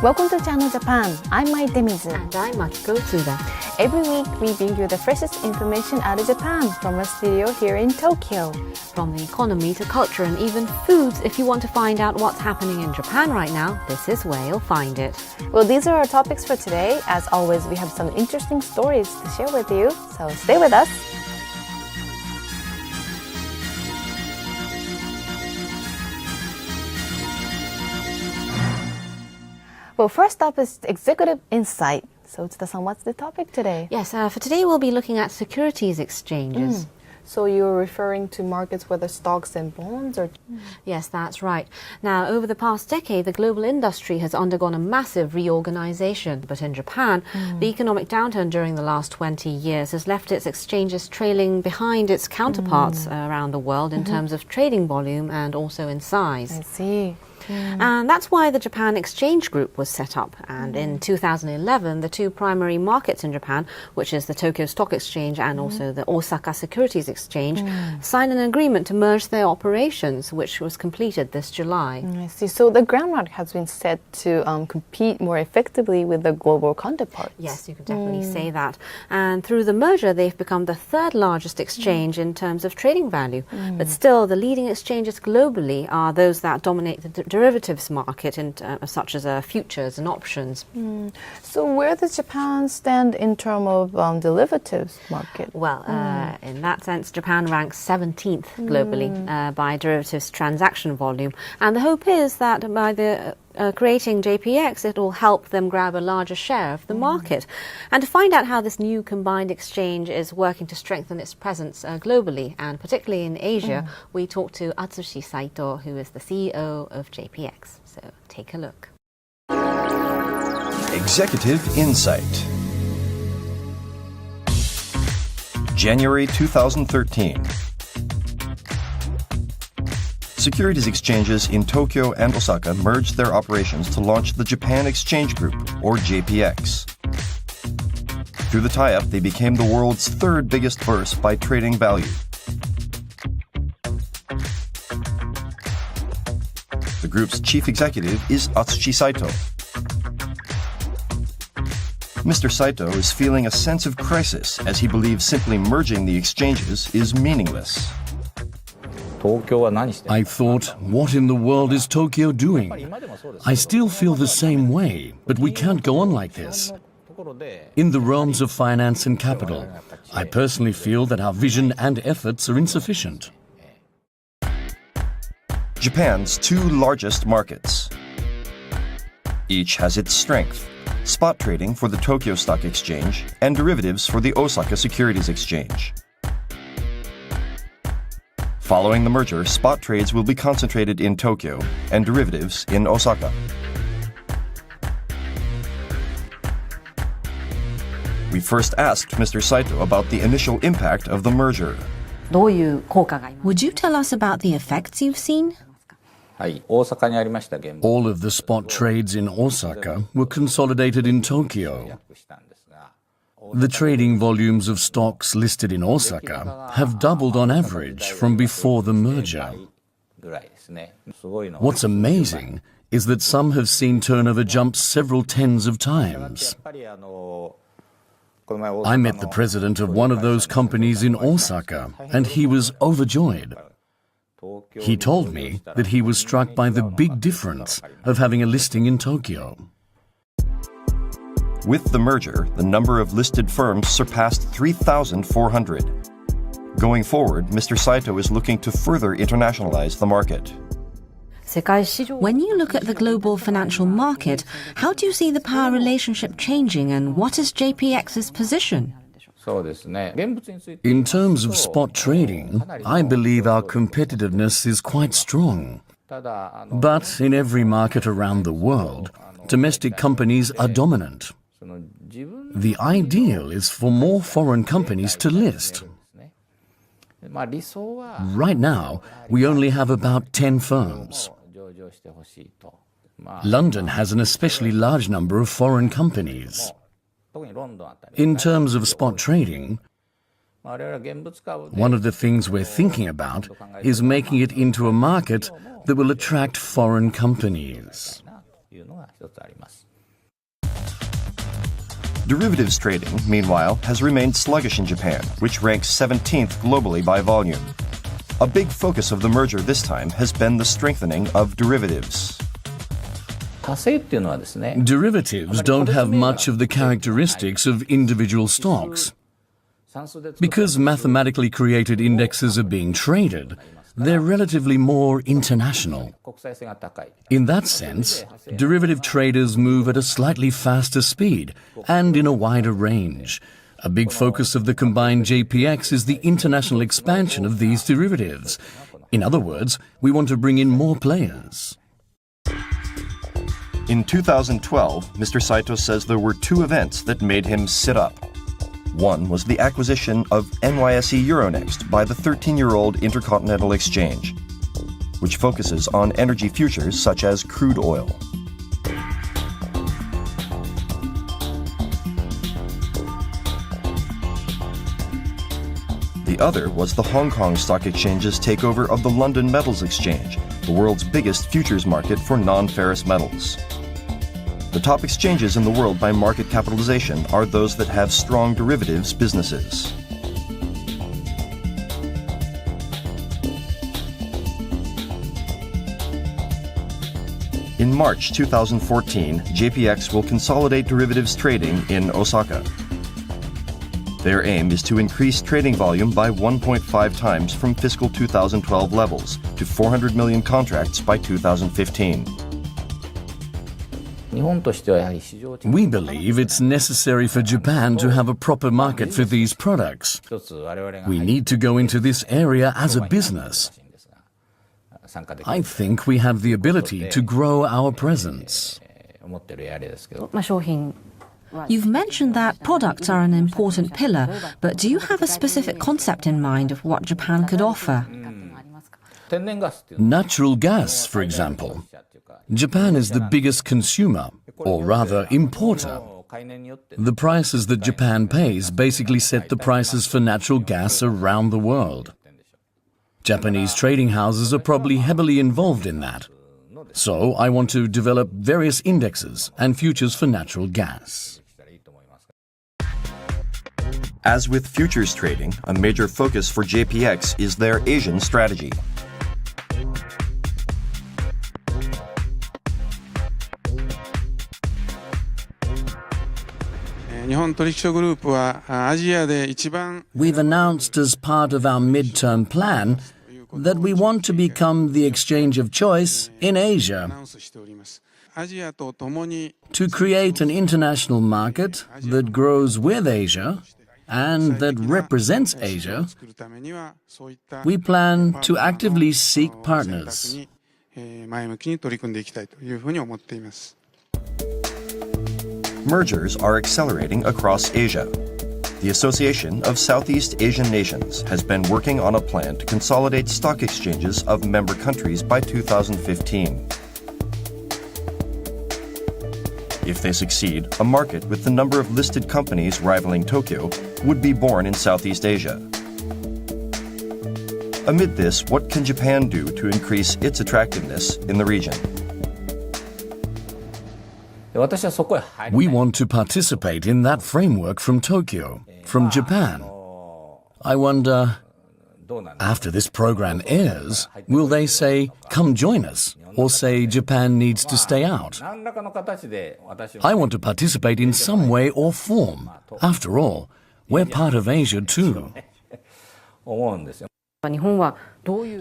Welcome to Channel Japan. I'm Mai Demizu. And I'm Makiko Tsuda. Every week, we bring you the freshest information out of Japan from our studio here in Tokyo. From the economy to culture and even foods, if you want to find out what's happening in Japan right now, this is where you'll find it. Well, these are our topics for today. As always, we have some interesting stories to share with you, so stay with us. Well, first up is Executive Insight. So, Tsuda-san, what's the topic today? Yes, for today we'll be looking at securities exchanges. So you're referring to markets, whether stocks and bonds or... Yes, that's right. Now, over the past decade, the global industry has undergone a massive reorganization. But in Japan, the economic downturn during the last 20 years has left its exchanges trailing behind its counterparts around the world in terms of trading volume and also in size. I see. And that's why the Japan Exchange Group was set up. And in 2011, the two primary markets in Japan, which is the Tokyo Stock Exchange and also the Osaka Securities Exchange, signed an agreement to merge their operations, which was completed this July. I see. So the groundwork has been set to compete more effectively with the global counterparts. Yes, you can definitely say that. And through the merger, they've become the third largest exchange in terms of trading value. But still, the leading exchanges globally are those that dominate the derivatives market, such as futures and options. So where does Japan stand in terms of derivatives market? Well, in that sense, Japan ranks 17th globally by derivatives transaction volume. And the hope is that by creating JPX, it will help them grab a larger share of the market. And to find out how this new combined exchange is working to strengthen its presence globally, and particularly in Asia, we talked to Atsushi Saito, who is the CEO of JPX. So take a look. Executive Insight. January 2013. Securities exchanges in Tokyo and Osaka merged their operations to launch the Japan Exchange Group, or JPX. Through the tie-up, they became the world's third biggest bourse by trading value. The group's chief executive is Atsushi Saito. Mr. Saito is feeling a sense of crisis as he believes simply merging the exchanges is meaningless. I thought, what in the world is Tokyo doing? I still feel the same way, but we can't go on like this. In the realms of finance and capital, I personally feel that our vision and efforts are insufficient. Japan's two largest markets. Each has its strength: spot trading for the Tokyo Stock Exchange and derivatives for the Osaka Securities Exchange. Following the merger, spot trades will be concentrated in Tokyo and derivatives in Osaka. We first asked Mr. Saito about the initial impact of the merger. Would you tell us about the effects you've seen? All of the spot trades in Osaka were consolidated in Tokyo. The trading volumes of stocks listed in Osaka have doubled on average from before the merger. What's amazing is that some have seen turnover jump several tens of times. I met the president of one of those companies in Osaka, and he was overjoyed. He told me that he was struck by the big difference of having a listing in Tokyo. With the merger, the number of listed firms surpassed 3,400. Going forward, Mr. Saito is looking to further internationalize the market. When you look at the global financial market, how do you see the power relationship changing, and what is JPX's position? In terms of spot trading, I believe our competitiveness is quite strong. But in every market around the world, domestic companies are dominant. The ideal is for more foreign companies to list. Right now, we only have about 10 firms. London has an especially large number of foreign companies. In terms of spot trading, one of the things we're thinking about is making it into a market that will attract foreign companies. Derivatives trading, meanwhile, has remained sluggish in Japan, which ranks 17th globally by volume. A big focus of the merger this time has been the strengthening of derivatives. Derivatives don't have much of the characteristics of individual stocks. Because mathematically created indexes are being traded, they're relatively more international. In that sense, derivative traders move at a slightly faster speed and in a wider range. A big focus of the combined JPX is the international expansion of these derivatives. In other words, we want to bring in more players. In 2012, Mr. Saito says there were two events that made him sit up. One was the acquisition of NYSE Euronext by the 13-year-old Intercontinental Exchange, which focuses on energy futures such as crude oil. The other was the Hong Kong Stock Exchange's takeover of the London Metals Exchange, the world's biggest futures market for non-ferrous metals. The top exchanges in the world by market capitalization are those that have strong derivatives businesses. In March 2014, JPX will consolidate derivatives trading in Osaka. Their aim is to increase trading volume by 1.5 times from fiscal 2012 levels to 400 million contracts by 2015. We believe it's necessary for Japan to have a proper market for these products. We need to go into this area as a business. I think we have the ability to grow our presence. You've mentioned that products are an important pillar, but do you have a specific concept in mind of what Japan could offer? Natural gas, for example. Japan is the biggest consumer, or rather importer. The prices that Japan pays basically set the prices for natural gas around the world. Japanese trading houses are probably heavily involved in that. So I want to develop various indexes and futures for natural gas. As with futures trading, a major focus for JPX is their Asian strategy. We've announced as part of our midterm plan that we want to become the exchange of choice in Asia. To create an international market that grows with Asia and that represents Asia, we plan to actively seek partners. Mergers are accelerating across Asia. The Association of Southeast Asian Nations has been working on a plan to consolidate stock exchanges of member countries by 2015. If they succeed, a market with the number of listed companies rivaling Tokyo would be born in Southeast Asia. Amid this, what can Japan do to increase its attractiveness in the region? We want to participate in that framework from Tokyo, from Japan. I wonder, after this program airs, will they say, "Come join us," or say Japan needs to stay out? I want to participate in some way or form. After all, we're part of Asia too.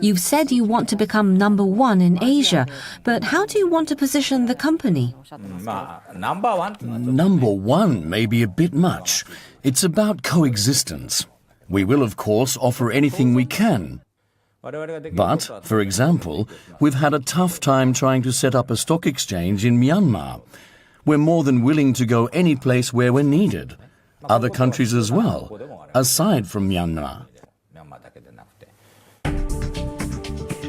You've said you want to become number one in Asia, but how do you want to position the company? Number one may be a bit much. It's about coexistence. We will, of course, offer anything we can. But, for example, we've had a tough time trying to set up a stock exchange in Myanmar. We're more than willing to go any place where we're needed. Other countries as well, aside from Myanmar.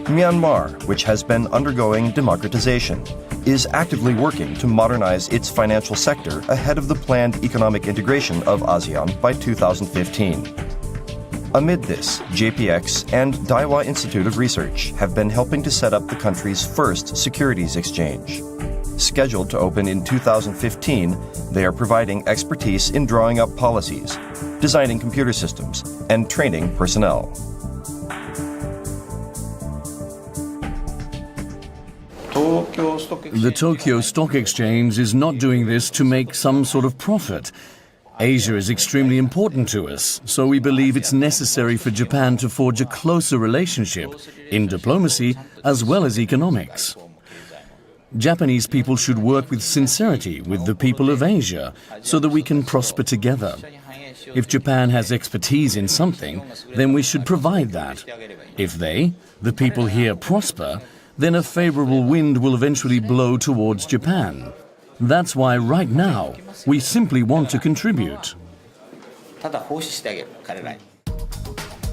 Myanmar, which has been undergoing democratization, is actively working to modernize its financial sector ahead of the planned economic integration of ASEAN by 2015. Amid this, JPX and Daiwa Institute of Research have been helping to set up the country's first securities exchange. Scheduled to open in 2015, they are providing expertise in drawing up policies, designing computer systems, and training personnel. The Tokyo Stock Exchange is not doing this to make some sort of profit. Asia is extremely important to us, so we believe it's necessary for Japan to forge a closer relationship in diplomacy as well as economics. Japanese people should work with sincerity with the people of Asia so that we can prosper together. If Japan has expertise in something, then we should provide that. If they, the people here, prosper, then a favorable wind will eventually blow towards Japan. That's why right now we simply want to contribute.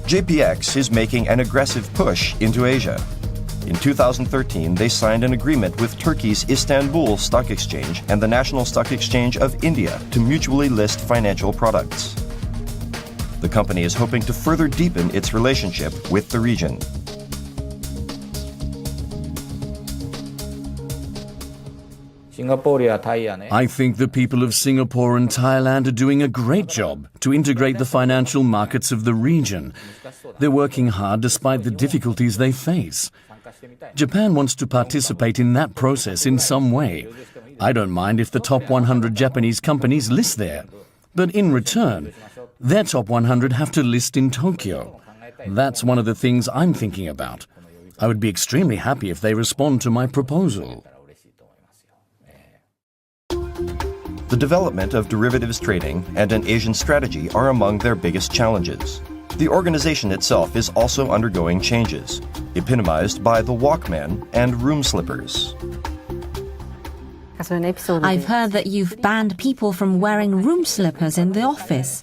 JPX is making an aggressive push into Asia. In 2013, they signed an agreement with Turkey's Istanbul Stock Exchange and the National Stock Exchange of India to mutually list financial products. The company is hoping to further deepen its relationship with the region. I think the people of Singapore and Thailand are doing a great job to integrate the financial markets of the region. They're working hard despite the difficulties they face. Japan wants to participate in that process in some way. I don't mind if the top 100 Japanese companies list there. But in return, their top 100 have to list in Tokyo. That's one of the things I'm thinking about. I would be extremely happy if they respond to my proposal. The development of derivatives trading and an Asian strategy are among their biggest challenges. The organization itself is also undergoing changes, epitomized by the Walkman and room slippers. I've heard that you've banned people from wearing room slippers in the office.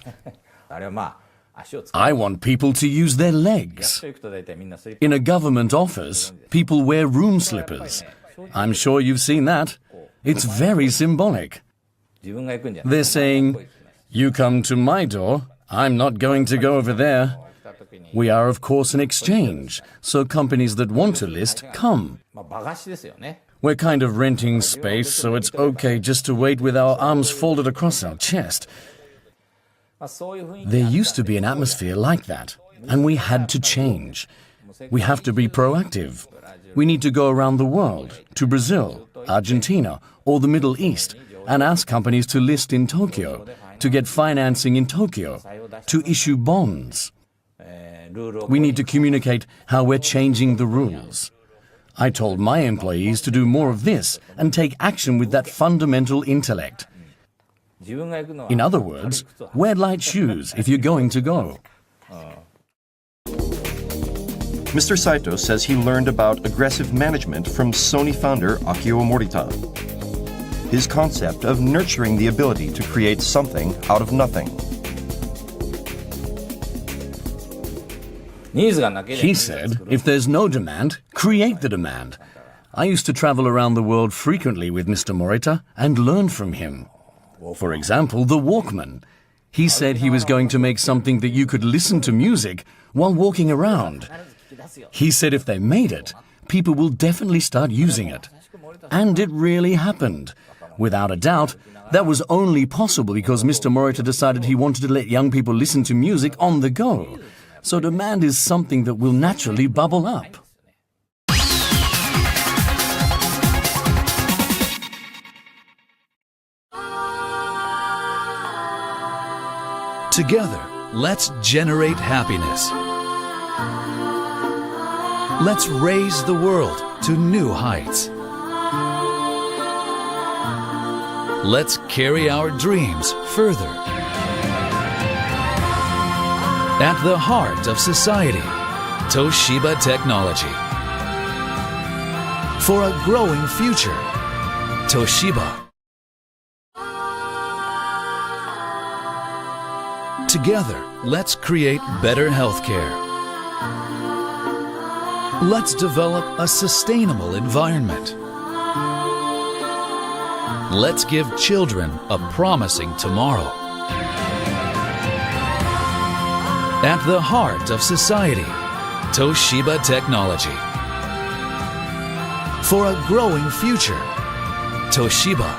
I want people to use their legs. In a government office, people wear room slippers. I'm sure you've seen that. It's very symbolic. They're saying, "You come to my door, I'm not going to go over there." We are, of course, an exchange, so companies that want to list come. We're kind of renting space, so it's okay just to wait with our arms folded across our chest. There used to be an atmosphere like that, and we had to change. We have to be proactive. We need to go around the world, to Brazil, Argentina, or the Middle East, and ask companies to list in Tokyo, to get financing in Tokyo, to issue bonds. We need to communicate how we're changing the rules. I told my employees to do more of this and take action with that fundamental intellect. In other words, wear light shoes if you're going to go. Mr. Saito says he learned about aggressive management from Sony founder Akio Morita. His concept of nurturing the ability to create something out of nothing. He said, if there's no demand, create the demand. I used to travel around the world frequently with Mr. Morita and learn from him. For example, the Walkman. He said he was going to make something that you could listen to music while walking around. He said if they made it, people will definitely start using it. And it really happened. Without a doubt, that was only possible because Mr. Morita decided he wanted to let young people listen to music on the go. So demand is something that will naturally bubble up. Together, let's generate happiness. Let's raise the world to new heights. Let's carry our dreams further. At the heart of society, Toshiba Technology. For a growing future, Toshiba. Together, let's create better healthcare. Let's develop a sustainable environment. Let's give children a promising tomorrow. At the heart of society, Toshiba Technology. For a growing future, Toshiba.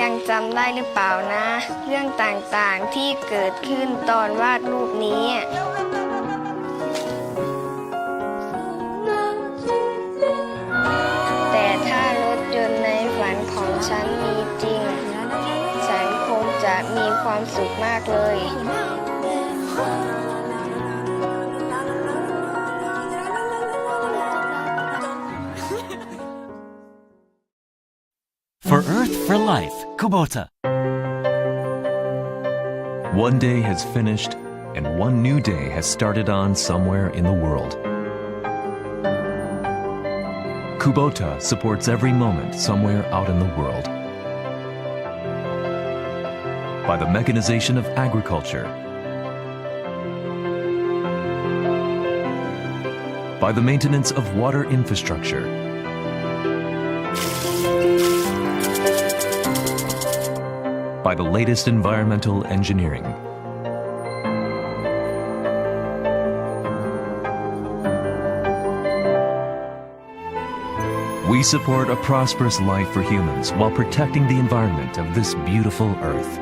ยังจำได้หรือเปล่านะ เรื่องต่างๆที่เกิดขึ้นตอนวาดรูปนี้ แต่ถ้ารถยนต์ในฝันของฉันมีจริง ฉันคงจะมีความสุขมากเลย For Earth for Life, Kubota. One day has finished, and one new day has started on somewhere in the world. Kubota supports every moment somewhere out in the world. By the mechanization of agriculture, by the maintenance of water infrastructure, by the latest environmental engineering. We support a prosperous life for humans while protecting the environment of this beautiful Earth.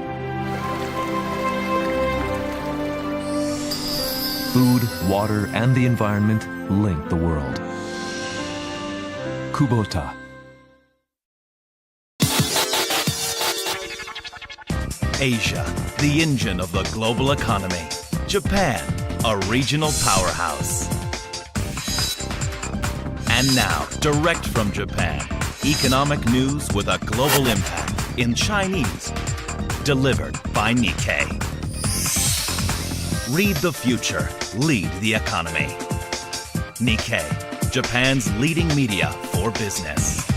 Food, water, and the environment link the world. Kubota. Asia, the engine of the global economy. Japan, a regional powerhouse. And now, direct from Japan, economic news with a global impact in Chinese, delivered by Nikkei. Read the future, lead the economy. Nikkei, Japan's leading media for business.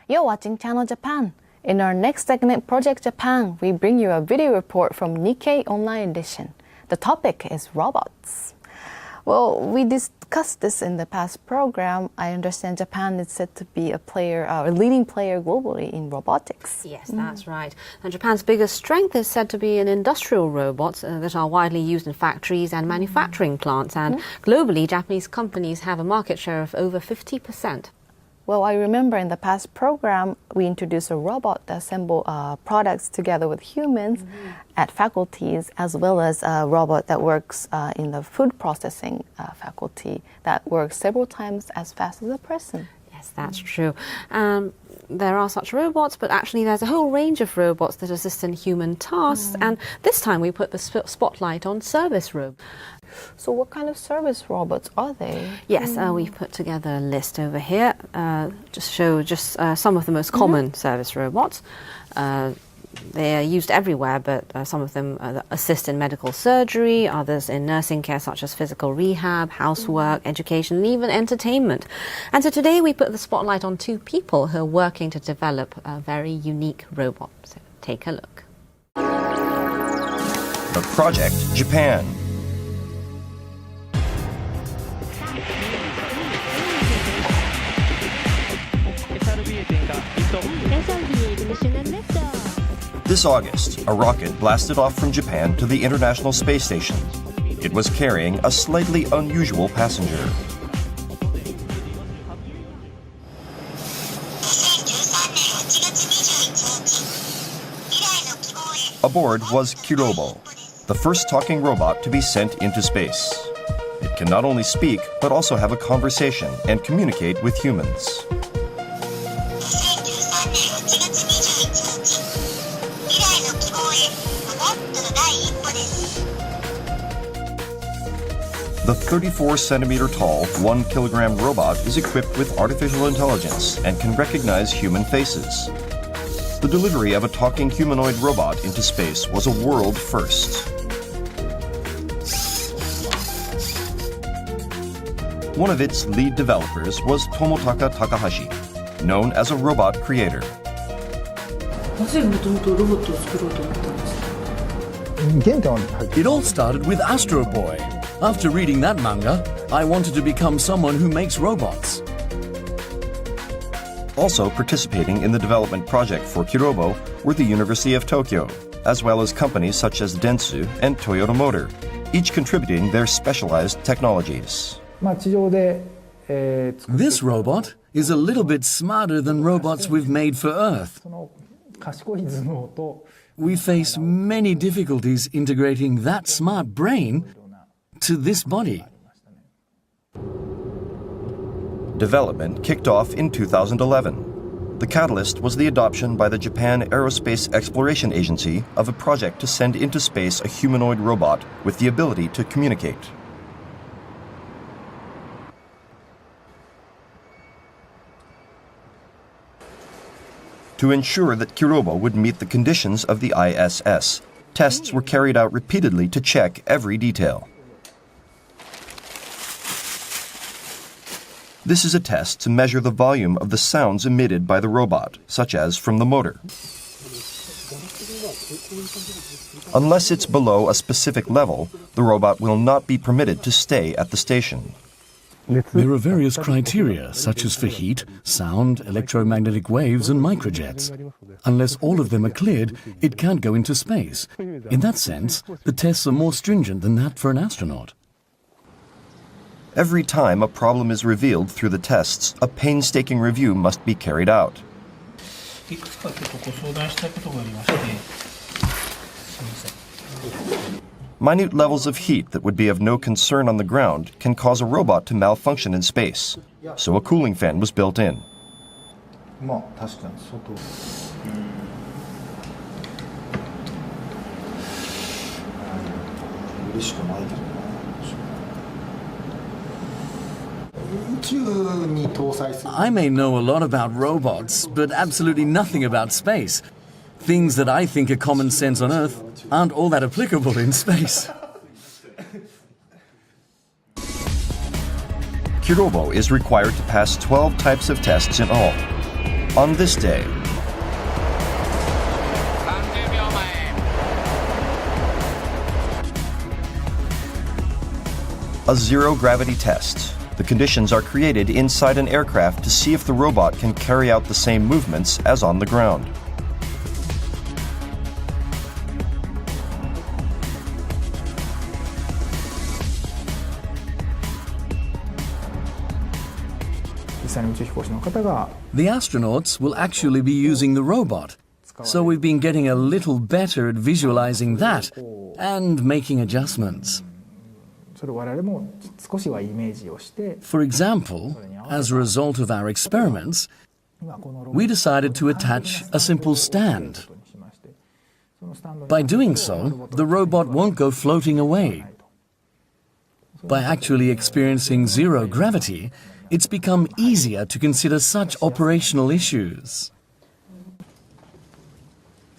You're watching Channel Japan. In our next segment, Project Japan, we bring you a video report from Nikkei Online Edition. The topic is robots. Well, we discussed this in the past program. I understand Japan is said to be a leading player globally in robotics. Yes, that's right. And Japan's biggest strength is said to be in industrial robots that are widely used in factories and manufacturing plants. And globally, Japanese companies have a market share of over 50%. Well, I remember in the past program, we introduced a robot that assembles products together with humans at faculties, as well as a robot that works in the food processing faculty that works several times as fast as a person. Yes, that's true. There are such robots, but actually there's a whole range of robots that assist in human tasks. And this time we put the spotlight on service robots. So what kind of service robots are they? Yes, we've put together a list over here, just show some of the most common service robots. They are used everywhere, but some of them assist in medical surgery, others in nursing care such as physical rehab, housework, education, and even entertainment. And so today we put the spotlight on two people who are working to develop a very unique robot. So take a look. The Project Japan. This August, a rocket blasted off from Japan to the International Space Station. It was carrying a slightly unusual passenger. Aboard was Kirobo, the first talking robot to be sent into space. It can not only speak, but also have a conversation and communicate with humans. The 34-centimeter tall, 1-kilogram robot is equipped with artificial intelligence and can recognize human faces. The delivery of a talking humanoid robot into space was a world first. One of its lead developers was Tomotaka Takahashi, known as a robot creator. It all started with Astro Boy. After reading that manga, I wanted to become someone who makes robots. Also participating in the development project for Kirobo were the University of Tokyo, as well as companies such as Dentsu and Toyota Motor. each contributing their specialized technologies. This robot is a little bit smarter than robots we've made for Earth. We face many difficulties integrating that smart brain to this body. Development kicked off in 2011. The catalyst was the adoption by the Japan Aerospace Exploration Agency of a project to send into space a humanoid robot with the ability to communicate. To ensure that Kirobo would meet the conditions of the ISS, tests were carried out repeatedly to check every detail. This is a test to measure the volume of the sounds emitted by the robot, such as from the motor. Unless it's below a specific level, the robot will not be permitted to stay at the station. There are various criteria, such as for heat, sound, electromagnetic waves, and microjets. Unless all of them are cleared, it can't go into space. In that sense, the tests are more stringent than that for an astronaut. Every time a problem is revealed through the tests, a painstaking review must be carried out. Minute levels of heat that would be of no concern on the ground can cause a robot to malfunction in space, so a cooling fan was built in. I may know a lot about robots, but absolutely nothing about space. Things that I think are common sense on Earth aren't all that applicable in space. Kirobo is required to pass 12 types of tests in all. On this day, a zero-gravity test. The conditions are created inside an aircraft to see if the robot can carry out the same movements as on the ground. The astronauts will actually be using the robot, so we've been getting a little better at visualizing that and making adjustments. For example, as a result of our experiments, we decided to attach a simple stand. By doing so, the robot won't go floating away. By actually experiencing zero gravity, it's become easier to consider such operational issues.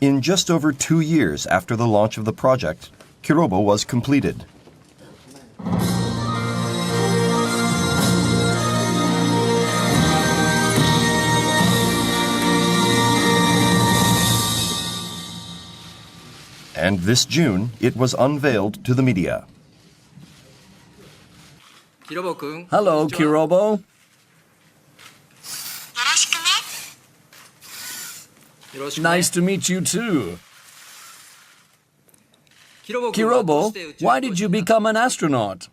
In just over 2 years after the launch of the project, Kirobo was completed. And this June, it was unveiled to the media. Hello, Kirobo. Nice to meet you too. Kirobo, why did you become an astronaut?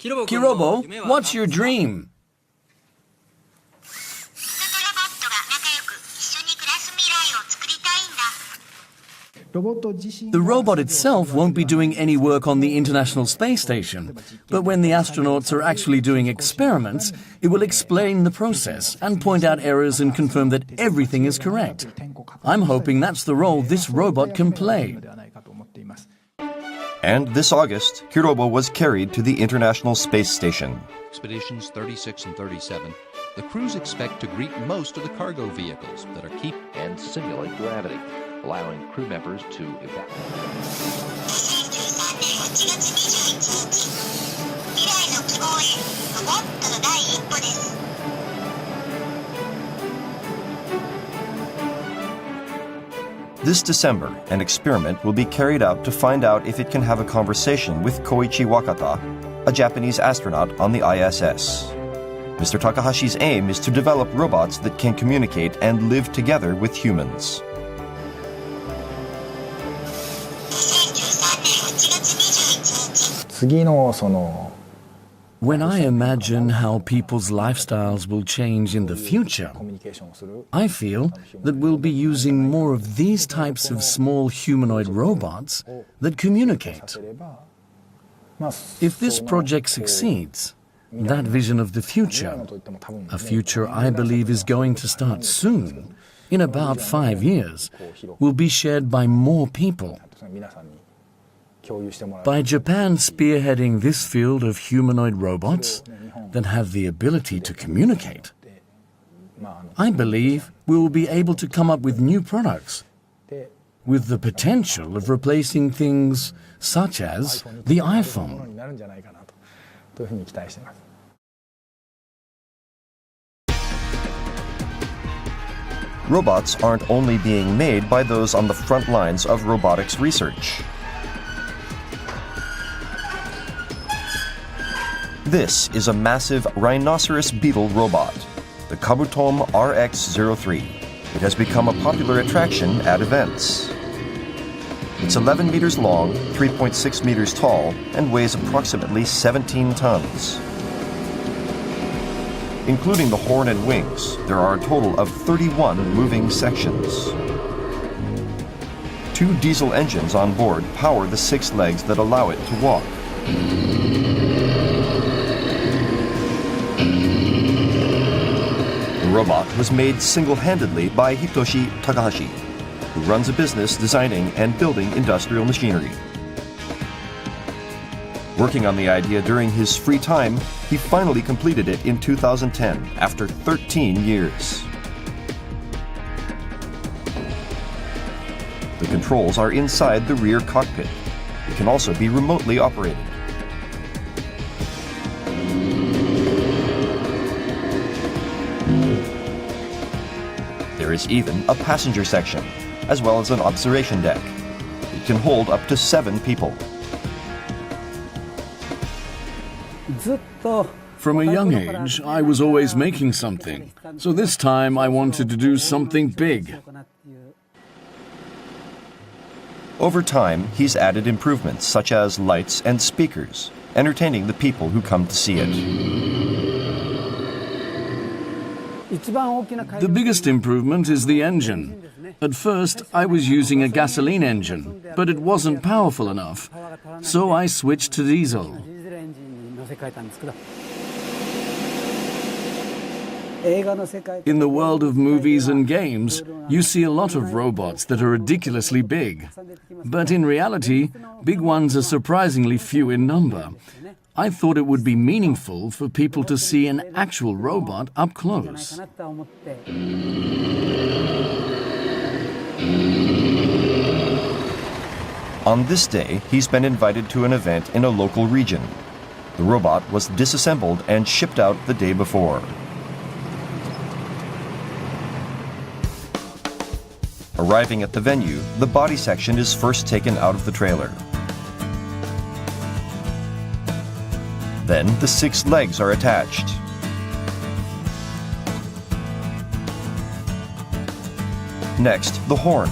Kirobo, what's your dream? The robot itself won't be doing any work on the International Space Station, but when the astronauts are actually doing experiments, it will explain the process and point out errors and confirm that everything is correct. I'm hoping that's the role this robot can play. And this August, Kirobo was carried to the International Space Station. Expeditions 36 and 37, the crews expect to greet most of the cargo vehicles that are keep and simulate gravity, allowing crew members to This December, an experiment will be carried out to find out if it can have a conversation with Koichi Wakata, a Japanese astronaut on the ISS. Mr. Takahashi's aim is to develop robots that can communicate and live together with humans. When I imagine how people's lifestyles will change in the future, I feel that we'll be using more of these types of small humanoid robots that communicate. If this project succeeds, that vision of the future, a future I believe is going to start soon, in about 5 years, will be shared by more people. By Japan spearheading this field of humanoid robots that have the ability to communicate, I believe we will be able to come up with new products with the potential of replacing things such as the iPhone. Robots aren't only being made by those on the front lines of robotics research. This is a massive rhinoceros beetle robot, the Kabutom RX-03. It has become a popular attraction at events. It's 11 meters long, 3.6 meters tall, and weighs approximately 17 tons. Including the horn and wings, there are a total of 31 moving sections. 2 diesel engines on board power the 6 legs that allow it to walk. The robot was made single-handedly by Hitoshi Takahashi, who runs a business designing and building industrial machinery. Working on the idea during his free time, he finally completed it in 2010 after 13 years. The controls are inside the rear cockpit. It can also be remotely operated. There is even a passenger section, as well as an observation deck. It can hold up to 7 people. From a young age, I was always making something. So this time I wanted to do something big. Over time, he's added improvements such as lights and speakers, entertaining the people who come to see it. The biggest improvement is the engine. At first, I was using a gasoline engine, but it wasn't powerful enough. So I switched to diesel. In the world of movies and games, you see a lot of robots that are ridiculously big. But in reality, big ones are surprisingly few in number. I thought it would be meaningful for people to see an actual robot up close. On this day, he's been invited to an event in a local region. The robot was disassembled and shipped out the day before. Arriving at the venue, the body section is first taken out of the trailer. Then the 6 legs are attached. Next, the horn.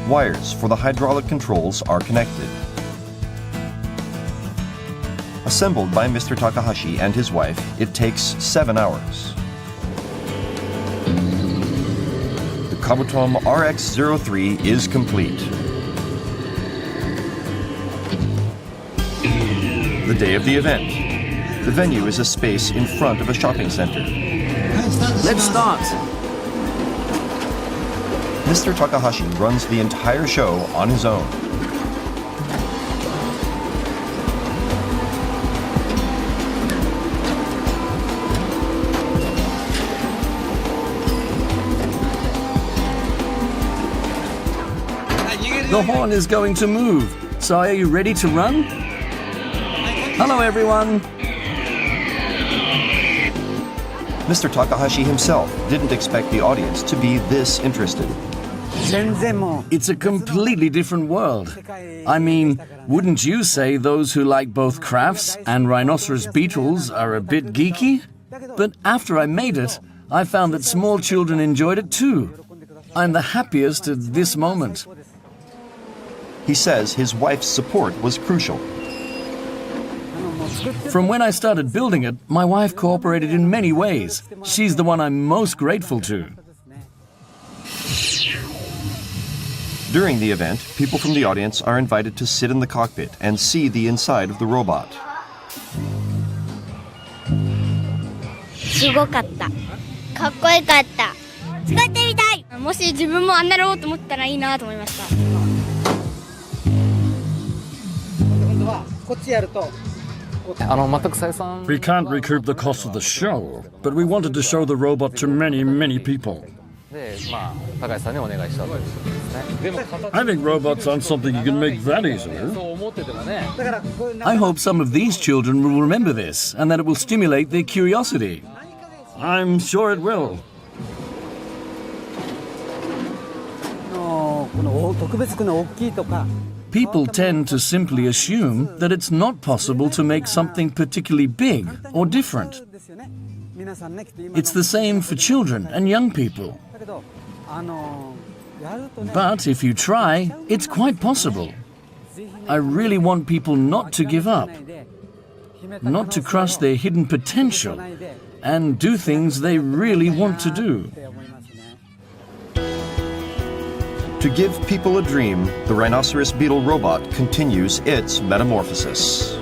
Wires for the hydraulic controls are connected. Assembled by Mr. Takahashi and his wife, it takes 7 hours. The Kabutom RX-03 is complete. The day of the event. The venue is a space in front of a shopping center. Let's start! Mr. Takahashi runs the entire show on his own. The horn is going to move. So are you ready to run? Hello, everyone. Mr. Takahashi himself didn't expect the audience to be this interested. It's a completely different world. I mean, wouldn't you say those who like both crafts and rhinoceros beetles are a bit geeky? But after I made it, I found that small children enjoyed it too. I'm the happiest at this moment. He says his wife's support was crucial. From when I started building it, my wife cooperated in many ways. She's the one I'm most grateful to. During the event, people from the audience are invited to sit in the cockpit and see the inside of the robot. すごかった。かっこよかった。使ってみたい。もし自分もあんなロボット持ったらいいなと思いました。We can't recoup the cost of the show, but we wanted to show the robot to many, many people. I think robots aren't something you can make that easily. I hope some of these children will remember this and that it will stimulate their curiosity. I'm sure it will. People tend to simply assume that it's not possible to make something particularly big or different. It's the same for children and young people. But if you try, it's quite possible. I really want people not to give up, not to crush their hidden potential, and do things they really want to do. To give people a dream, the rhinoceros beetle robot continues its metamorphosis.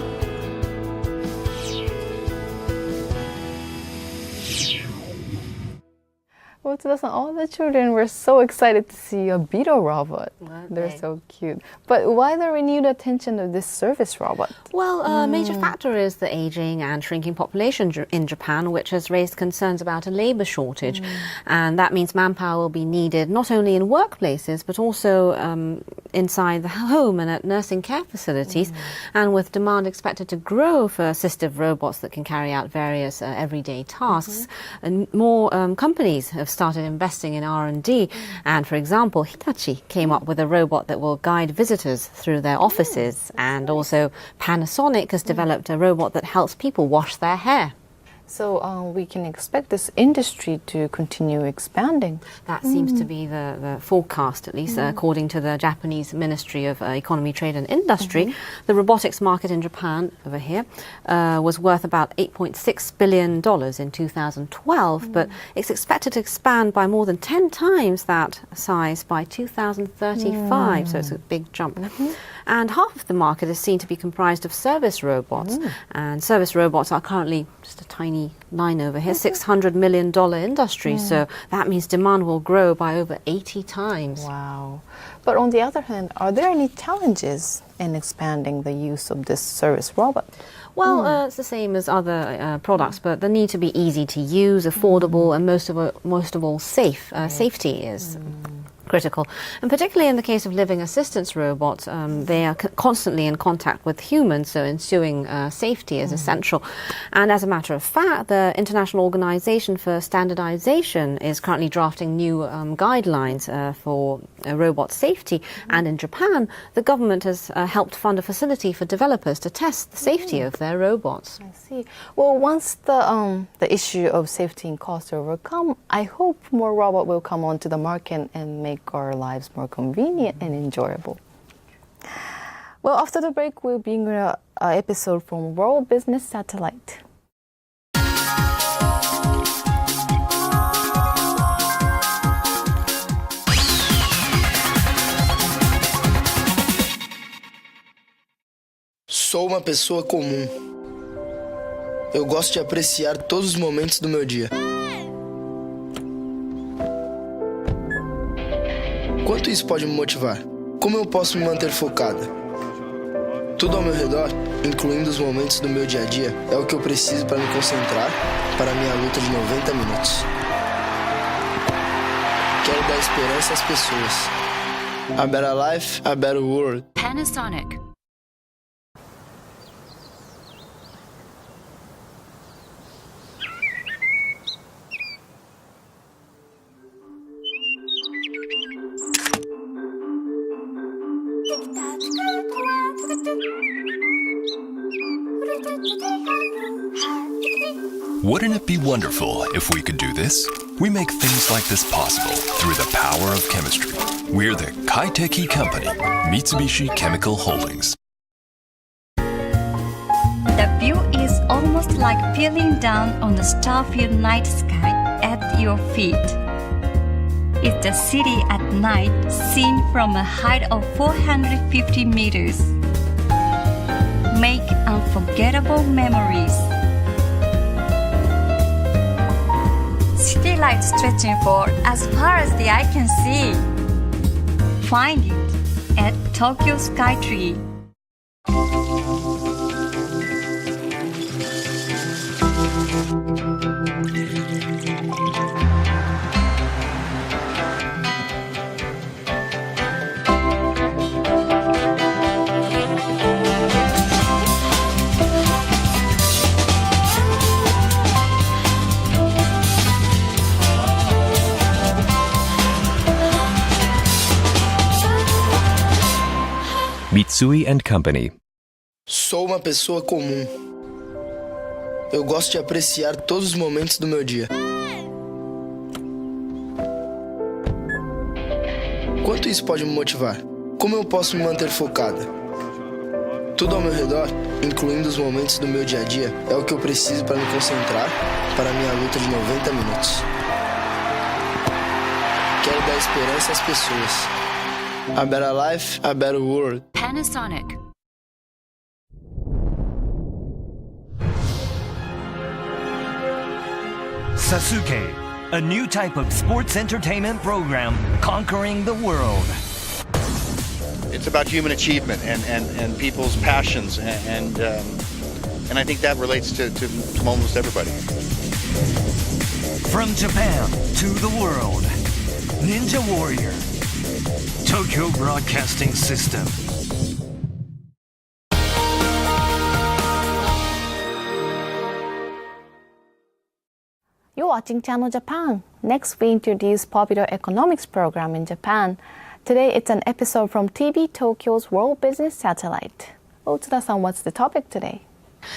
Well, all the children were so excited to see a beetle robot. They're so cute. But why the renewed attention of this service robot? Well, a major factor is the aging and shrinking population in Japan, which has raised concerns about a labor shortage. And that means manpower will be needed not only in workplaces, but also inside the home and at nursing care facilities. And with demand expected to grow for assistive robots that can carry out various everyday tasks, and more companies have started investing in R&D. And for example, Hitachi came up with a robot that will guide visitors through their offices. And also Panasonic has developed a robot that helps people wash their hair. So we can expect this industry to continue expanding. That seems to be the forecast, at least according to the Japanese Ministry of Economy, Trade and Industry. The robotics market in Japan, over here, was worth about $8.6 billion in 2012, but it's expected to expand by more than 10 times that size by 2035, so it's a big jump. And half of the market is seen to be comprised of service robots, and service robots are currently just a tiny line over here, $600 million industry, so that means demand will grow by over 80 times. Wow. But on the other hand, are there any challenges in expanding the use of this service robot? Well, it's the same as other products, but they need to be easy to use, affordable, and most of all safe. Safety is critical. And particularly in the case of living assistance robots, they are constantly in contact with humans, so ensuring safety is essential. And as a matter of fact, the International Organization for Standardization is currently drafting new guidelines for robot safety. And in Japan, the government has helped fund a facility for developers to test the safety of their robots. I see. Well, once the issue of safety and cost are overcome, I hope more robots will come onto the market and make our lives more convenient and enjoyable. Well, after the break, we'll bring an episode from World Business Satellite. Sou uma pessoa comum. Eu gosto de apreciar todos os momentos do meu dia. Quanto isso pode me motivar? Como eu posso me manter focada? Tudo ao meu redor, incluindo os momentos do meu dia a dia, é o que eu preciso para me concentrar para a minha luta de 90 minutos. Quero dar esperança às pessoas. A better life, a better world. Panasonic. Wouldn't it be wonderful if we could do this? We make things like this possible through the power of chemistry. We're the Kaiteki Company, Mitsubishi Chemical Holdings. The view is almost like peering down on the star-filled night sky at your feet. It's the city at night seen from a height of 450 meters. Make unforgettable memories. City lights stretching for as far as the eye can see. Find it at Tokyo Skytree. Mitsui & Company. Sou uma pessoa comum. Eu gosto de apreciar todos os momentos do meu dia. Quanto isso pode me motivar? Como eu posso me manter focada? Tudo ao meu redor, incluindo os momentos do meu dia a dia, é o que eu preciso para me concentrar para a minha luta de 90 minutos. Quero dar esperança às pessoas. A better life, a better world. Panasonic. Sasuke, a new type of sports entertainment program conquering the world. It's about human achievement and people's passions, and I think that relates to almost everybody. From Japan to the world, Ninja Warrior, Tokyo Broadcasting System. You're watching Channel Japan. Next, we introduce popular economics program in Japan. Today, it's an episode from TV Tokyo's World Business Satellite. Otsuda-san, what's the topic today?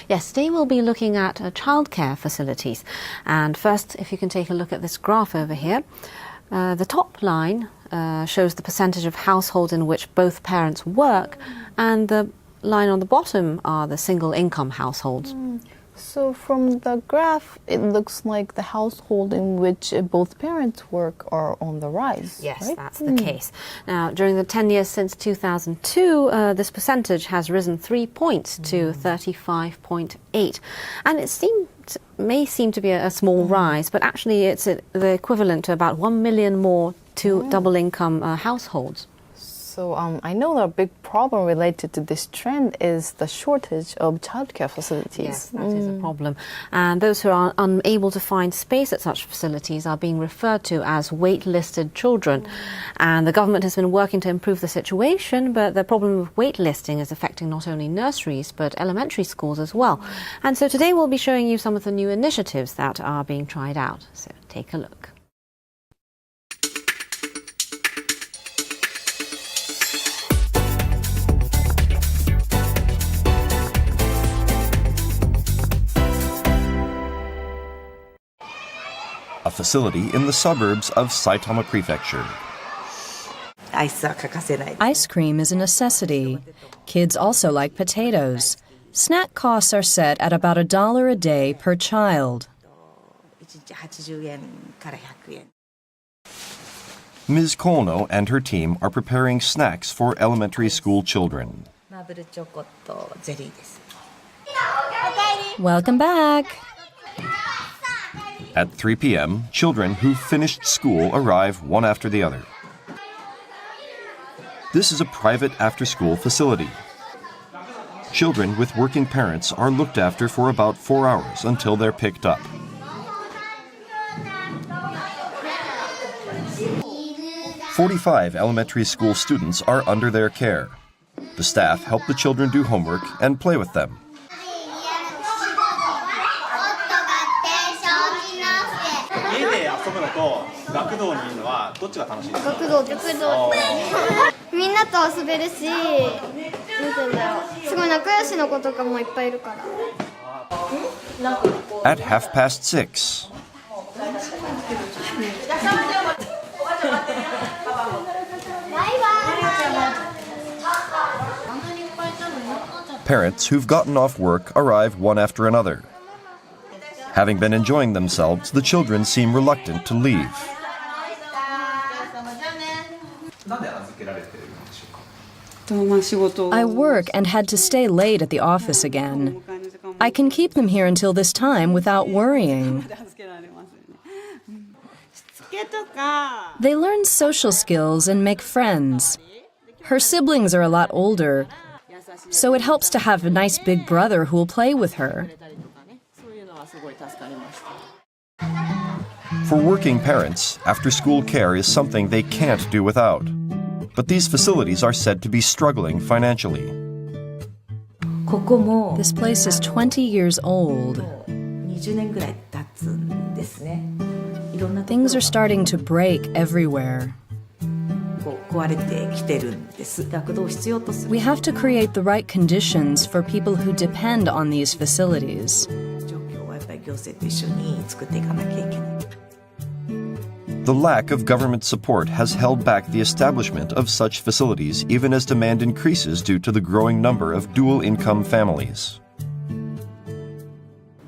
Yes, today we'll be looking at childcare facilities. And first, if you can take a look at this graph over here. The top line shows the percentage of households in which both parents work, and the line on the bottom are the single income households. So from the graph, it looks like the household in which both parents work are on the rise. Yes, right? that's the case. Now, during the 10 years since 2002, this percentage has risen 3 points to 35.8. And it may seem to be a small rise, but actually it's the equivalent to about 1 million more to double-income households. So I know a big problem related to this trend is the shortage of childcare facilities. Yes, that is a problem. And those who are unable to find space at such facilities are being referred to as waitlisted children. And the government has been working to improve the situation, but the problem of waitlisting is affecting not only nurseries but elementary schools as well. And so today we'll be showing you some of the new initiatives that are being tried out. So take a look. A facility in the suburbs of Saitama Prefecture. Ice cream is a necessity. Kids also like potatoes. Snack costs are set at about $1 a day per child. Ms. Kono and her team are preparing snacks for elementary school children. Welcome back. At 3 p.m., children who've finished school arrive one after the other. This is a private after-school facility. Children with working parents are looked after for about 4 hours until they're picked up. "45 elementary school students are under their care. The staff help the children do homework and play with them. At 6:30. parents who've gotten off work arrive one after another. Having been enjoying themselves, the children seem reluctant to leave. I work and had to stay late at the office again. I can keep them here until this time without worrying. They learn social skills and make friends. Her siblings are a lot older, so it helps to have a nice big brother who will play with her. For working parents, after-school care is something they can't do without. But these facilities are said to be struggling financially. This place is 20 years old. Things are starting to break everywhere. We have to create the right conditions for people who depend on these facilities. The lack of government support has held back the establishment of such facilities even as demand increases due to the growing number of dual-income families.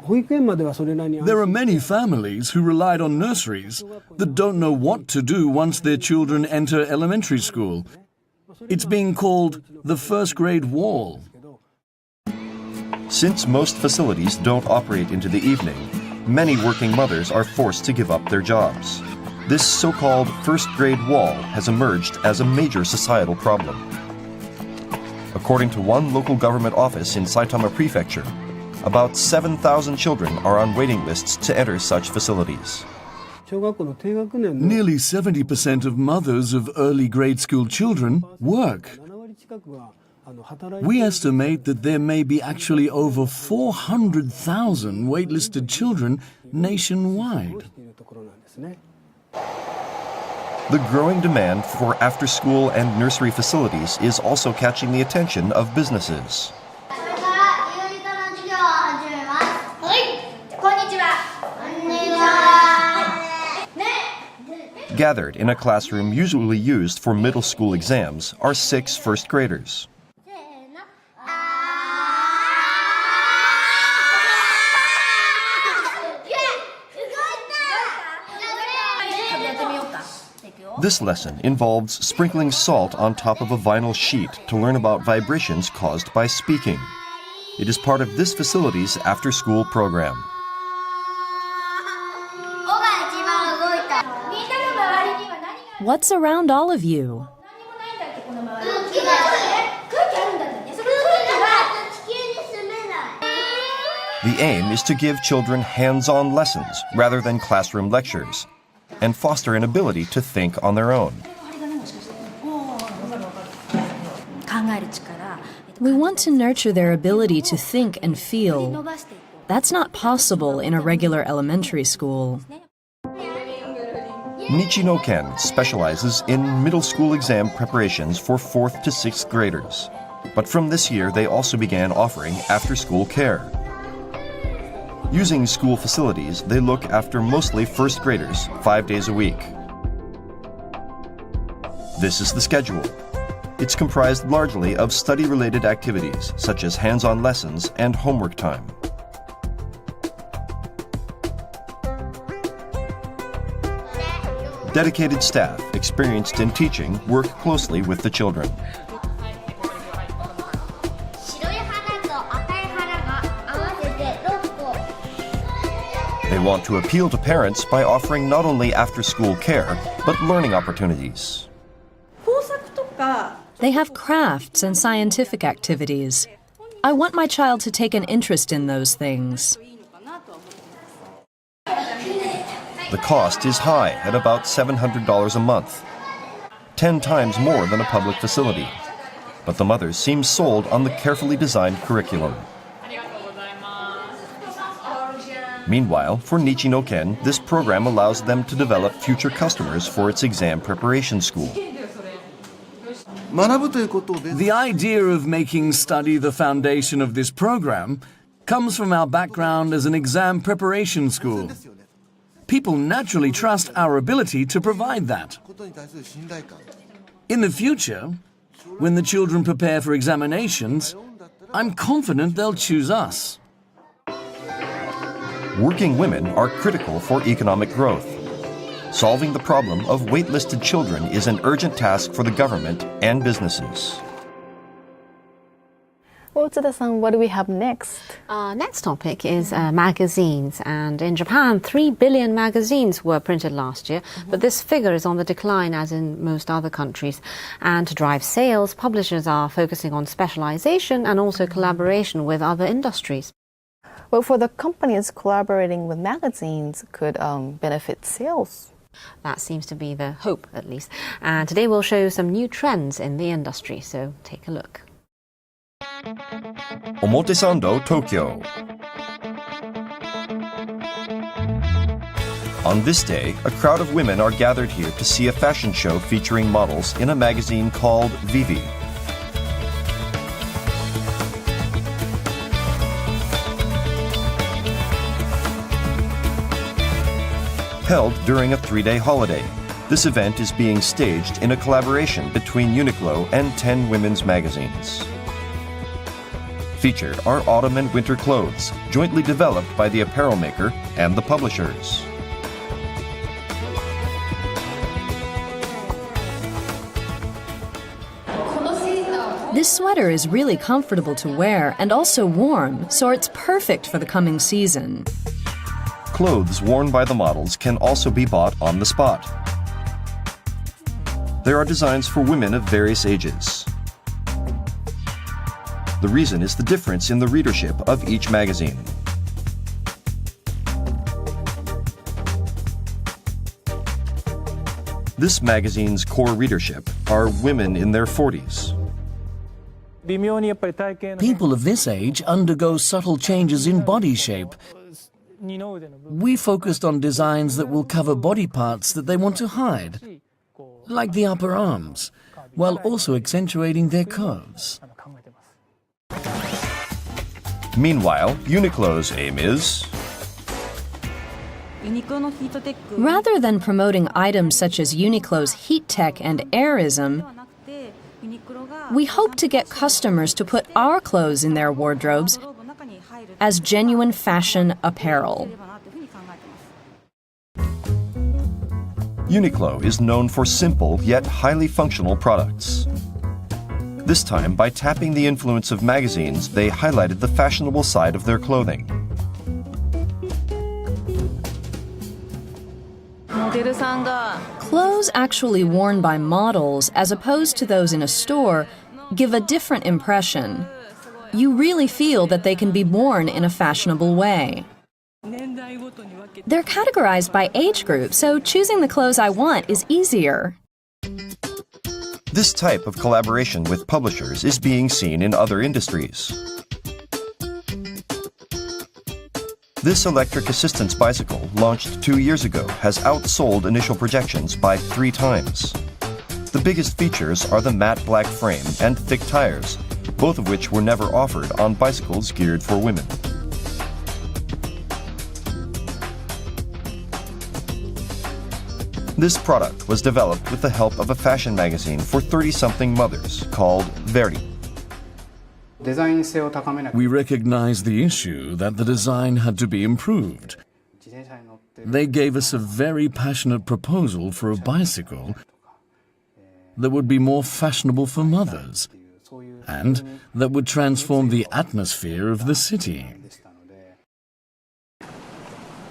There are many families who relied on nurseries that don't know what to do once their children enter elementary school. It's being called the first-grade wall. Since most facilities don't operate into the evening, many working mothers are forced to give up their jobs. This so-called first-grade wall has emerged as a major societal problem. According to one local government office in Saitama Prefecture, about 7,000 children are on waiting lists to enter such facilities. Nearly 70% of mothers of early grade school children work. We estimate that there may be actually over 400,000 waitlisted children nationwide. The growing demand for after-school and nursery facilities is also catching the attention of businesses. Gathered in a classroom usually used for middle school exams are 6 first graders. This lesson involves sprinkling salt on top of a vinyl sheet to learn about vibrations caused by speaking. It is part of this facility's after-school program. What's around all of you? The aim is to give children hands-on lessons rather than classroom lectures, and foster an ability to think on their own. We want to nurture their ability to think and feel. That's not possible in a regular elementary school. Nichi-no-Ken specializes in middle school exam preparations for 4th to 6th graders. But from this year, they also began offering after-school care. Using school facilities, they look after mostly first graders 5 days a week. This is the schedule. It's comprised largely of study-related activities, such as hands-on lessons and homework time. Dedicated staff, experienced in teaching, work closely with the children. They want to appeal to parents by offering not only after-school care, but learning opportunities. They have crafts and scientific activities. I want my child to take an interest in those things. The cost is high at about $700 a month, 10 times more than a public facility. But the mothers seem sold on the carefully designed curriculum. Meanwhile, for Nichi-no-Ken, this program allows them to develop future customers for its exam preparation school. The idea of making study the foundation of this program comes from our background as an exam preparation school. People naturally trust our ability to provide that. In the future, when the children prepare for examinations, I'm confident they'll choose us. Working women are critical for economic growth. Solving the problem of waitlisted children is an urgent task for the government and businesses. Well, Tsuda-san, what do we have next? Next topic is magazines. And in Japan, 3 billion magazines were printed last year, but this figure is on the decline as in most other countries. And to drive sales, publishers are focusing on specialization and also collaboration with other industries. Well, for the companies collaborating with magazines could benefit sales. That seems to be the hope, at least. And today we'll show some new trends in the industry, so take a look. Omotesando, Tokyo. On this day, a crowd of women are gathered here to see a fashion show featuring models in a magazine called Vivi. Held during a 3-day holiday, this event is being staged in a collaboration between Uniqlo and 10 women's magazines. Featured are autumn and winter clothes, jointly developed by the apparel maker and the publishers. This sweater is really comfortable to wear and also warm, so it's perfect for the coming season. Clothes worn by the models can also be bought on the spot. There are designs for women of various ages. The reason is the difference in the readership of each magazine. This magazine's core readership are women in their 40s. People of this age undergo subtle changes in body shape. We focused on designs that will cover body parts that they want to hide, like the upper arms, while also accentuating their curves. Meanwhile, Uniqlo's aim is... Rather than promoting items such as Uniqlo's Heat Tech and Airism, we hope to get customers to put our clothes in their wardrobes as genuine fashion apparel. Uniqlo is known for simple yet highly functional products. This time, by tapping the influence of magazines, they highlighted the fashionable side of their clothing. Clothes actually worn by models, as opposed to those in a store, give a different impression. You really feel that they can be worn in a fashionable way. They're categorized by age group, so choosing the clothes I want is easier. This type of collaboration with publishers is being seen in other industries. This electric assistance bicycle, launched 2 years ago, has outsold initial projections by 3 times. The biggest features are the matte black frame and thick tires, both of which were never offered on bicycles geared for women. This product was developed with the help of a fashion magazine for 30-something mothers called Verdi. We recognized the issue that the design had to be improved. They gave us a very passionate proposal for a bicycle that would be more fashionable for mothers and that would transform the atmosphere of the city.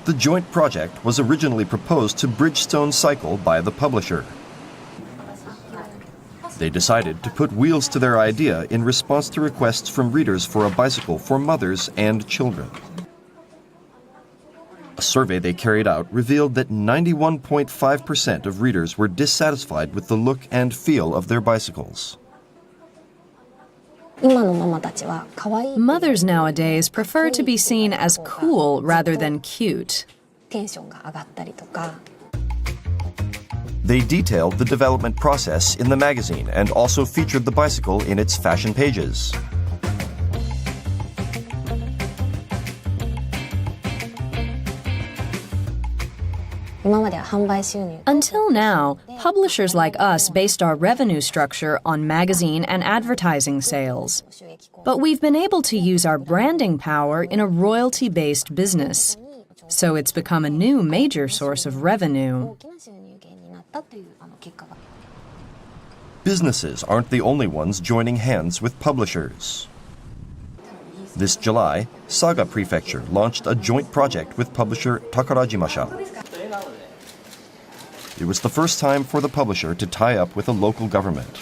The joint project was originally proposed to Bridgestone Cycle by the publisher. They decided to put wheels to their idea in response to requests from readers for a bicycle for mothers and children. A survey they carried out revealed that 91.5% of readers were dissatisfied with the look and feel of their bicycles. Mothers nowadays prefer to be seen as cool rather than cute. They detailed the development process in the magazine and also featured the bicycle in its fashion pages. Until now, publishers like us based our revenue structure on magazine and advertising sales. But we've been able to use our branding power in a royalty-based business. So it's become a new major source of revenue. Businesses aren't the only ones joining hands with publishers. This July, Saga Prefecture launched a joint project with publisher Takarajimasha. It was the first time for the publisher to tie up with a local government.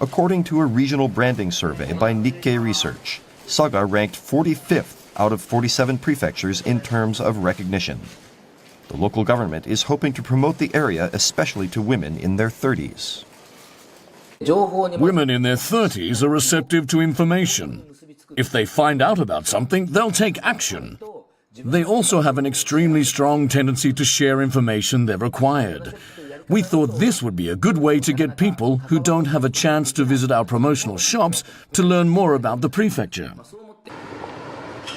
According to a regional branding survey by Nikkei Research, Saga ranked 45th out of 47 prefectures in terms of recognition. The local government is hoping to promote the area especially to women in their 30s. Women in their 30s are receptive to information. If they find out about something, they'll take action. They also have an extremely strong tendency to share information they've acquired. We thought this would be a good way to get people who don't have a chance to visit our promotional shops to learn more about the prefecture.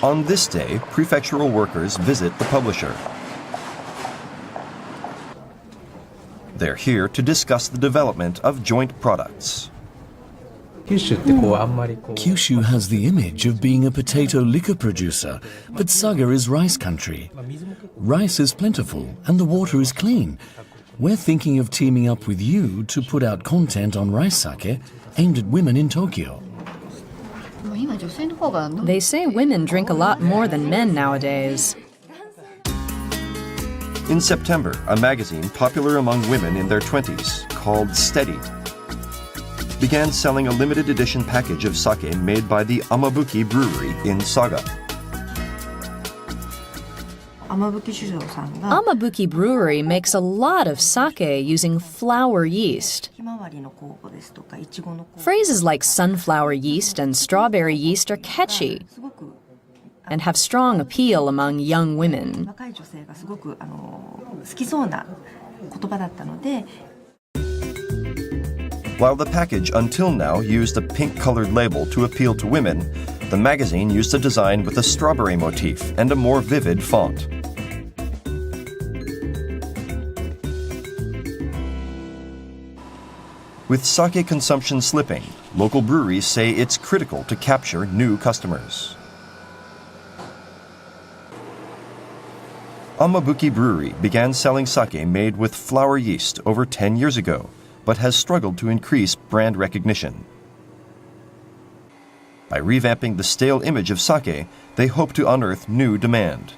On this day, prefectural workers visit the publisher. They're here to discuss the development of joint products. Kyushu has the image of being a potato liquor producer, but Saga is rice country. Rice is plentiful and the water is clean. We're thinking of teaming up with you to put out content on rice sake aimed at women in Tokyo. They say women drink a lot more than men nowadays. In September, a magazine popular among women in their 20s, called Steady, began selling a limited edition package of sake made by the Amabuki Brewery in Saga. Amabuki Brewery makes a lot of sake using flower yeast. Phrases like sunflower yeast and strawberry yeast are catchy and have strong appeal among young women. While the package until now used a pink-colored label to appeal to women, the magazine used a design with a strawberry motif and a more vivid font. With sake consumption slipping, local breweries say it's critical to capture new customers. Amabuki Brewery began selling sake made with flour yeast over 10 years ago, but has struggled to increase brand recognition. By revamping the stale image of sake, they hope to unearth new demand.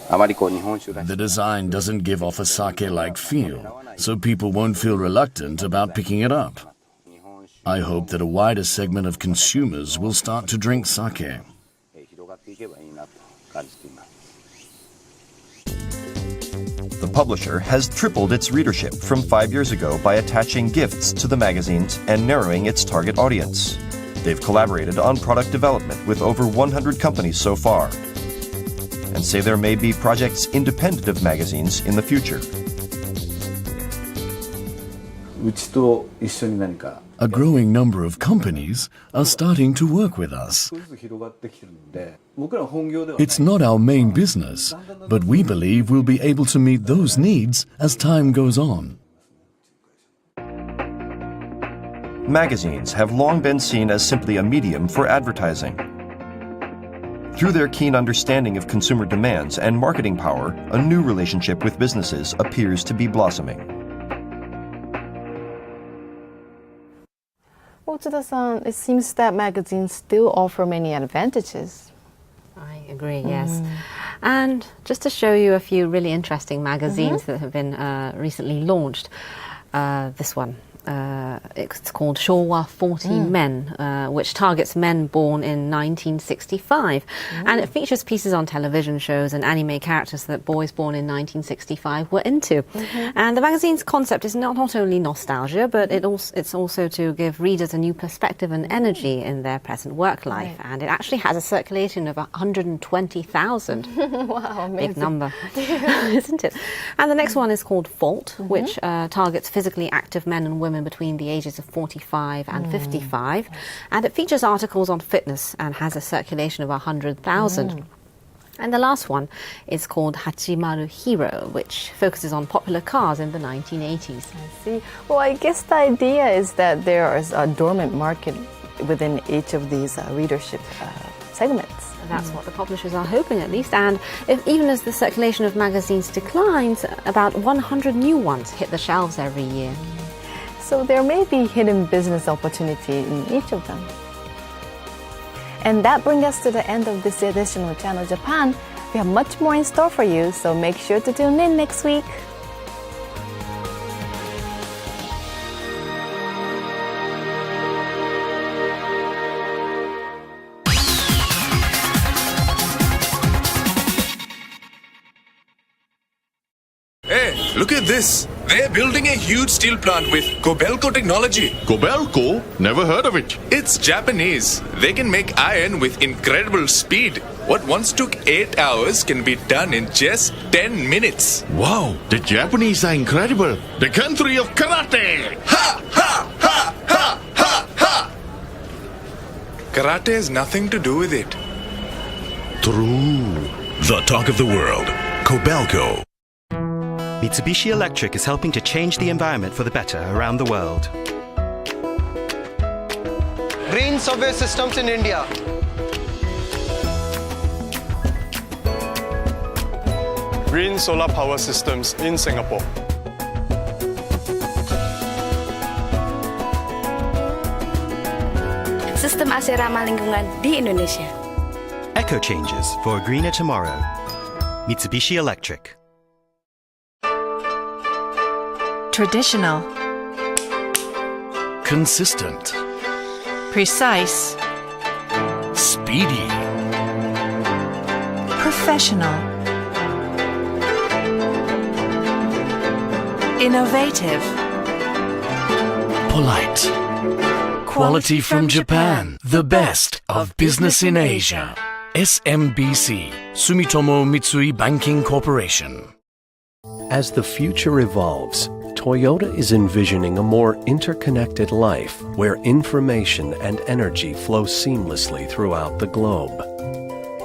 The design doesn't give off a sake-like feel, so people won't feel reluctant about picking it up. I hope that a wider segment of consumers will start to drink sake. The publisher has tripled its readership from 5 years ago by attaching gifts to the magazines and narrowing its target audience. They've collaborated on product development with over 100 companies so far, and say there may be projects independent of magazines in the future. A growing number of companies are starting to work with us. It's not our main business, but we believe we'll be able to meet those needs as time goes on. Magazines have long been seen as simply a medium for advertising. Through their keen understanding of consumer demands and marketing power, a new relationship with businesses appears to be blossoming. Tsuda-san, it seems that magazines still offer many advantages. I agree, yes. And just to show you a few really interesting magazines that have been recently launched, this one. It's called Showa 40 Men, which targets men born in 1965. And it features pieces on television shows and anime characters that boys born in 1965 were into. And the magazine's concept is not only nostalgia, but it's also to give readers a new perspective and energy in their present work life. And it actually has a circulation of 120,000. Wow, amazing. Big number, isn't it? And the next one is called Fault, which targets physically active men and women women between the ages of 45 and 55. And it features articles on fitness and has a circulation of 100,000. And the last one is called Hachimaru Hero, which focuses on popular cars in the 1980s. I see. Well, I guess the idea is that there is a dormant market within each of these readership segments. That's what the publishers are hoping, at least. And even as the circulation of magazines declines, about 100 new ones hit the shelves every year. So there may be hidden business opportunity in each of them. And that brings us to the end of this edition of Channel Japan. We have much more in store for you, so make sure to tune in next week. Hey, look at this. They're building a huge steel plant with Kobelco technology. Kobelco? Never heard of it. It's Japanese. They can make iron with incredible speed. What once took 8 hours can be done in just 10 minutes. Wow, the Japanese are incredible. The country of karate. Ha! Ha! Ha! Ha! Ha! Ha! Karate has nothing to do with it. True. The talk of the world, Kobelco. Mitsubishi Electric is helping to change the environment for the better around the world. Green subway systems in India. Green solar power systems in Singapore. Sistem AC ramah lingkungan di Indonesia. Eco changes for a greener tomorrow. Mitsubishi Electric. Traditional, Consistent. precise, Speedy. professional, innovative, Polite. Quality from Japan. The best of business in Asia. SMBC. Sumitomo Mitsui Banking Corporation. As the future evolves, Toyota is envisioning a more interconnected life where information and energy flow seamlessly throughout the globe.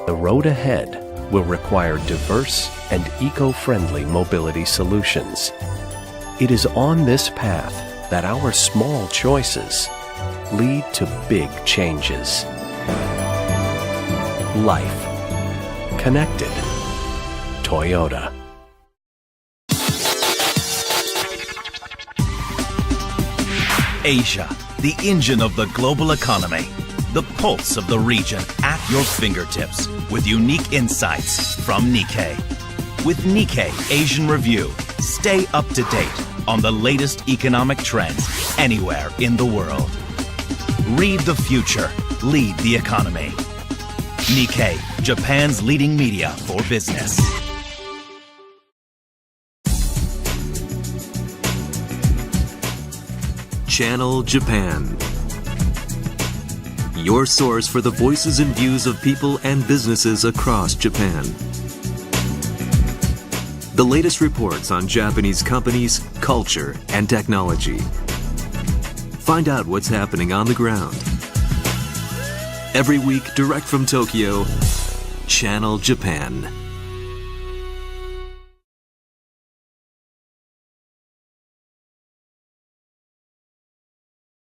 The road ahead will require diverse and eco-friendly mobility solutions. It is on this path that our small choices lead to big changes. Life. Connected. Toyota. Asia, the engine of the global economy. The pulse of the region at your fingertips with unique insights from Nikkei. With Nikkei Asian Review, stay up to date on the latest economic trends anywhere in the world. Read the future, lead the economy. Nikkei, Japan's leading media for business. Channel Japan. Your source for the voices and views of people and businesses across Japan. The latest reports on Japanese companies, culture, and technology. Find out what's happening on the ground. Every week, direct from Tokyo, Channel Japan.